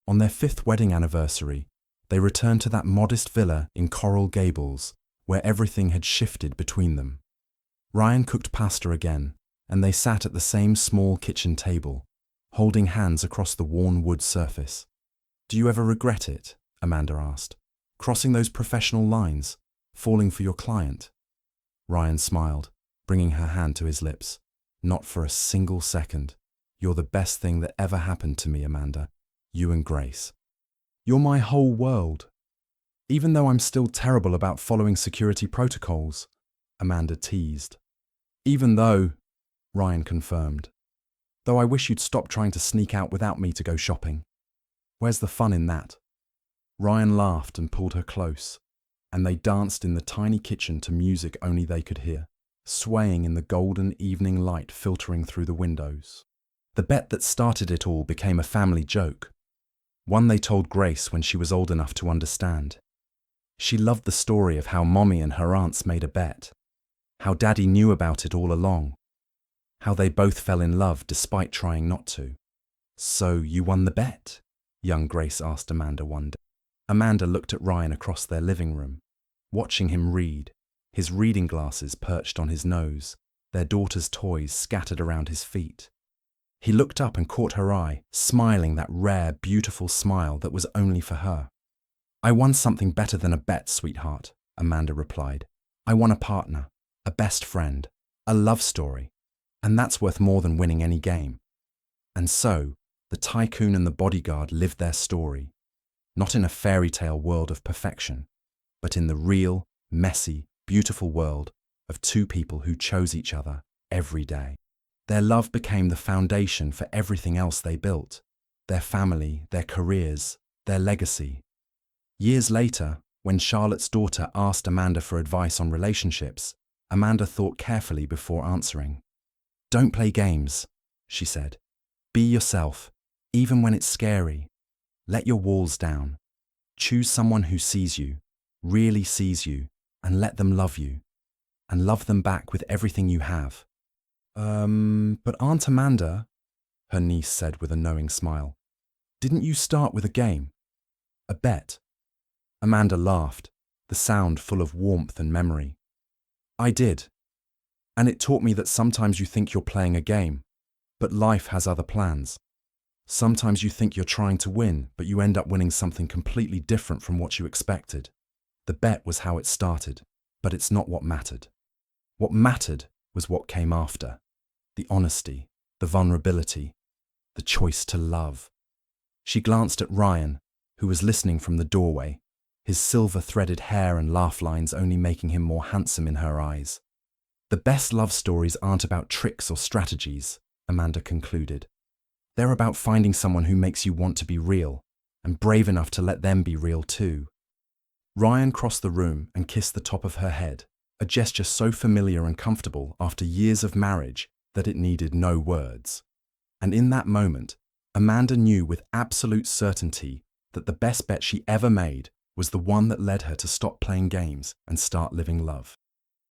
On their 5th wedding anniversary, they returned to that modest villa in Coral Gables, where everything had shifted between them. Ryan cooked pasta again, and they sat at the same small kitchen table, holding hands across the worn wood surface. "Do you ever regret it?" Amanda asked. "Crossing those professional lines, falling for your client?" Ryan smiled, bringing her hand to his lips. "Not for a single second. You're the best thing that ever happened to me, Amanda. You and Grace. You're my whole world. Even though I'm still terrible about following security protocols," Amanda teased. "Even though," Ryan confirmed. "Though I wish you'd stop trying to sneak out without me to go shopping. Where's the fun in that?" Ryan laughed and pulled her close, and they danced in the tiny kitchen to music only they could hear, swaying in the golden evening light filtering through the windows. The bet that started it all became a family joke, one they told Grace when she was old enough to understand. She loved the story of how Mommy and her aunts made a bet, how Daddy knew about it all along, how they both fell in love despite trying not to. "So you won the bet?" young Grace asked Amanda one day. Amanda looked at Ryan across their living room, watching him read, his reading glasses perched on his nose, their daughter's toys scattered around his feet. He looked up and caught her eye, smiling that rare, beautiful smile that was only for her. "I won something better than a bet, sweetheart," Amanda replied. "I won a partner, a best friend, a love story, and that's worth more than winning any game." And so, the Tycoon and the Bodyguard lived their story, not in a fairy tale world of perfection, but in the real, messy, beautiful world of two people who chose each other every day. Their love became the foundation for everything else they built: their family, their careers, their legacy. Years later, when Charlotte's daughter asked Amanda for advice on relationships, Amanda thought carefully before answering. "Don't play games," she said. "Be yourself, even when it's scary. Let your walls down. Choose someone who sees you, really sees you, and let them love you. And love them back with everything you have." But Aunt Amanda," her niece said with a knowing smile, "didn't you start with a game? A bet?" Amanda laughed, the sound full of warmth and memory. "I did. And it taught me that sometimes you think you're playing a game, but life has other plans. Sometimes you think you're trying to win, but you end up winning something completely different from what you expected. The bet was how it started, but it's not what mattered. What mattered was what came after. The honesty, the vulnerability, the choice to love." She glanced at Ryan, who was listening from the doorway, his silver-threaded hair and laugh lines only making him more handsome in her eyes. "The best love stories aren't about tricks or strategies," Amanda concluded. They're about finding someone who makes you want to be real, and brave enough to let them be real too. Ryan crossed the room and kissed the top of her head, a gesture so familiar and comfortable after years of marriage that it needed no words. And in that moment, Amanda knew with absolute certainty that the best bet she ever made was the one that led her to stop playing games and start living love.